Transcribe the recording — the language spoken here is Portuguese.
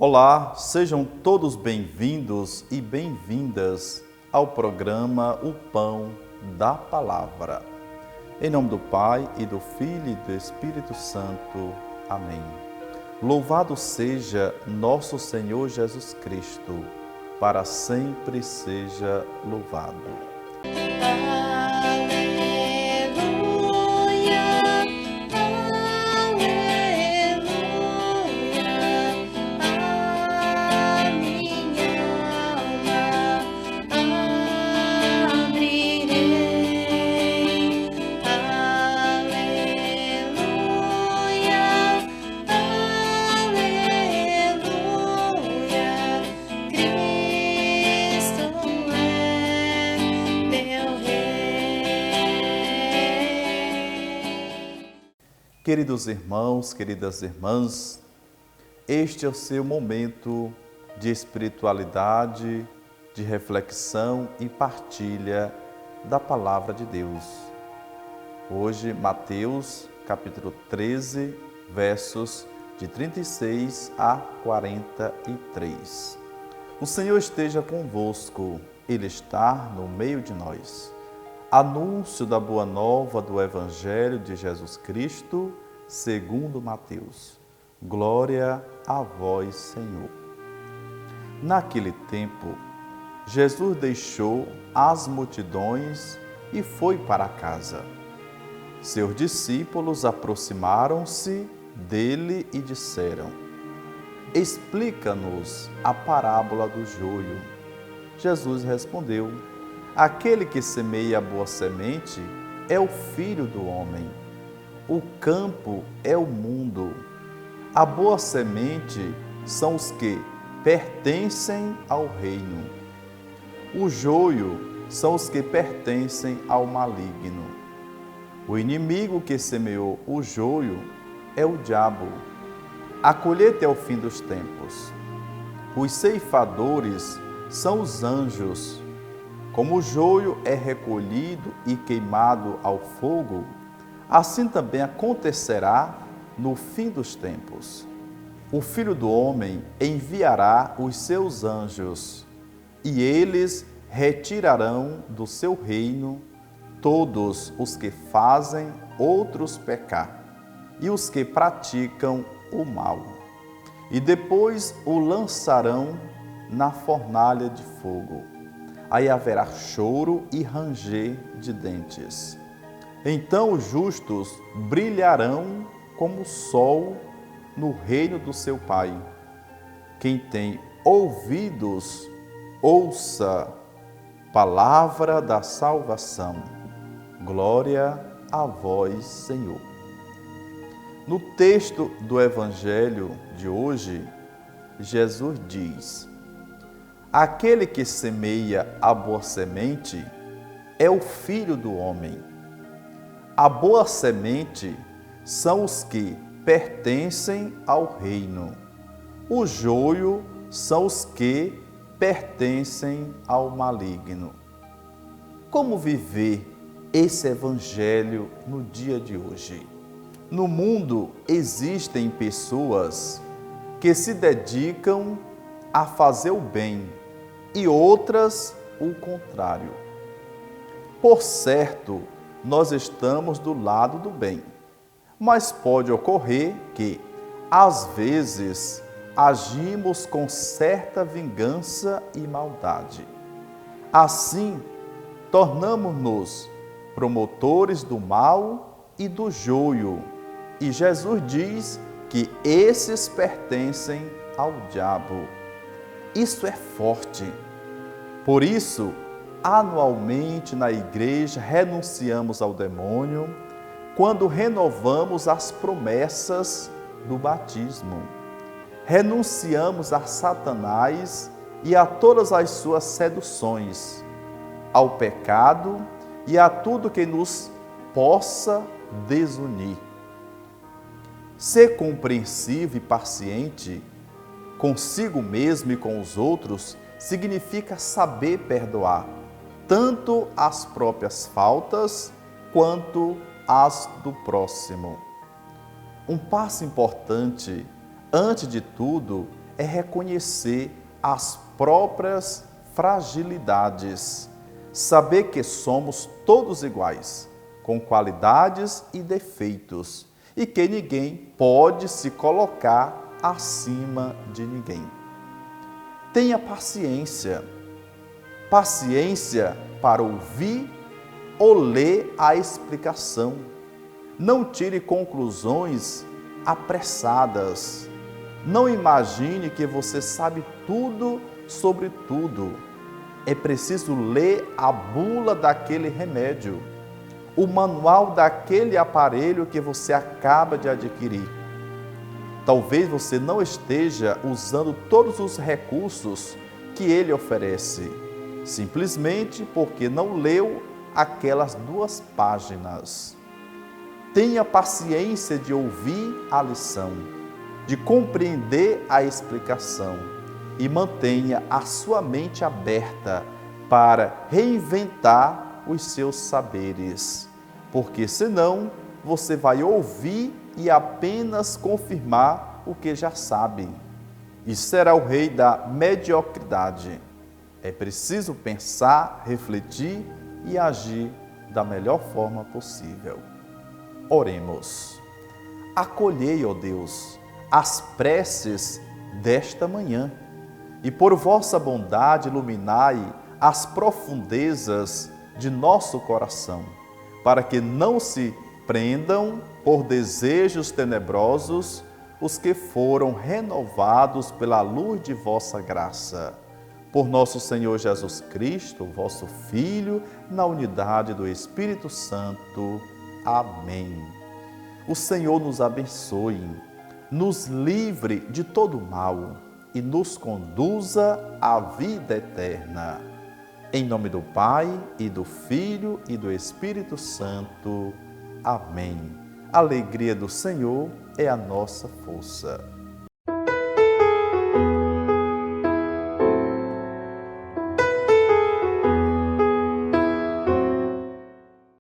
Olá, sejam todos bem-vindos e bem-vindas ao programa O Pão da Palavra. Em nome do Pai, e do Filho e do Espírito Santo. Amém. Louvado seja nosso Senhor Jesus Cristo, para sempre seja louvado. Queridos irmãos, queridas irmãs, este é o seu momento de espiritualidade, de reflexão e partilha da Palavra de Deus. Hoje, Mateus, capítulo 13, versos de 36 a 43. O Senhor esteja convosco, Ele está no meio de nós. Anúncio da Boa Nova do Evangelho de Jesus Cristo, segundo Mateus. Glória a vós, Senhor. Naquele tempo, Jesus deixou as multidões e foi para casa. Seus discípulos aproximaram-se dele e disseram: Explica-nos a parábola do joio. Jesus respondeu: Aquele que semeia a boa semente é o Filho do homem. O campo é o mundo. A boa semente são os que pertencem ao reino. O joio são os que pertencem ao maligno. O inimigo que semeou o joio é o diabo. A colheita é o fim dos tempos. Os ceifadores são os anjos. Como o joio é recolhido e queimado ao fogo, assim também acontecerá no fim dos tempos. O Filho do Homem enviará os seus anjos, e eles retirarão do seu reino todos os que fazem outros pecar e os que praticam o mal, e depois o lançarão na fornalha de fogo. Aí haverá choro e ranger de dentes. Então os justos brilharão como o sol no reino do seu Pai. Quem tem ouvidos, ouça palavra da salvação. Glória a vós, Senhor. No texto do Evangelho de hoje, Jesus diz: Aquele que semeia a boa semente é o Filho do homem. A boa semente são os que pertencem ao reino. O joio são os que pertencem ao maligno. Como viver esse evangelho no dia de hoje? No mundo existem pessoas que se dedicam a fazer o bem e outras o contrário. Por certo, nós estamos do lado do bem, mas pode ocorrer que, às vezes, agimos com certa vingança e maldade. Assim, tornamos-nos promotores do mal e do joio, e Jesus diz que esses pertencem ao diabo. Isso é forte. Por isso, anualmente na igreja renunciamos ao demônio quando renovamos as promessas do batismo. Renunciamos a Satanás e a todas as suas seduções, ao pecado e a tudo que nos possa desunir. Ser compreensivo e paciente consigo mesmo e com os outros significa saber perdoar, tanto as próprias faltas quanto as do próximo. Um passo importante, antes de tudo, é reconhecer as próprias fragilidades, saber que somos todos iguais, com qualidades e defeitos, e que ninguém pode se colocar acima de ninguém. Tenha paciência, paciência para ouvir ou ler a explicação. Não tire conclusões apressadas. Não imagine que você sabe tudo sobre tudo. É preciso ler a bula daquele remédio, o manual daquele aparelho que você acaba de adquirir. Talvez você não esteja usando todos os recursos que ele oferece, simplesmente porque não leu aquelas 2 páginas. Tenha paciência de ouvir a lição, de compreender a explicação e mantenha a sua mente aberta para reinventar os seus saberes, porque senão você vai ouvir e apenas confirmar o que já sabe, e será o rei da mediocridade. É preciso pensar, refletir e agir da melhor forma possível. Oremos. Acolhei, ó Deus, as preces desta manhã e por vossa bondade iluminai as profundezas de nosso coração, para que não se prendam por desejos tenebrosos os que foram renovados pela luz de vossa graça. Por nosso Senhor Jesus Cristo, vosso Filho, na unidade do Espírito Santo. Amém. O Senhor nos abençoe, nos livre de todo mal e nos conduza à vida eterna. Em nome do Pai, e do Filho, e do Espírito Santo. Amém. A alegria do Senhor é a nossa força.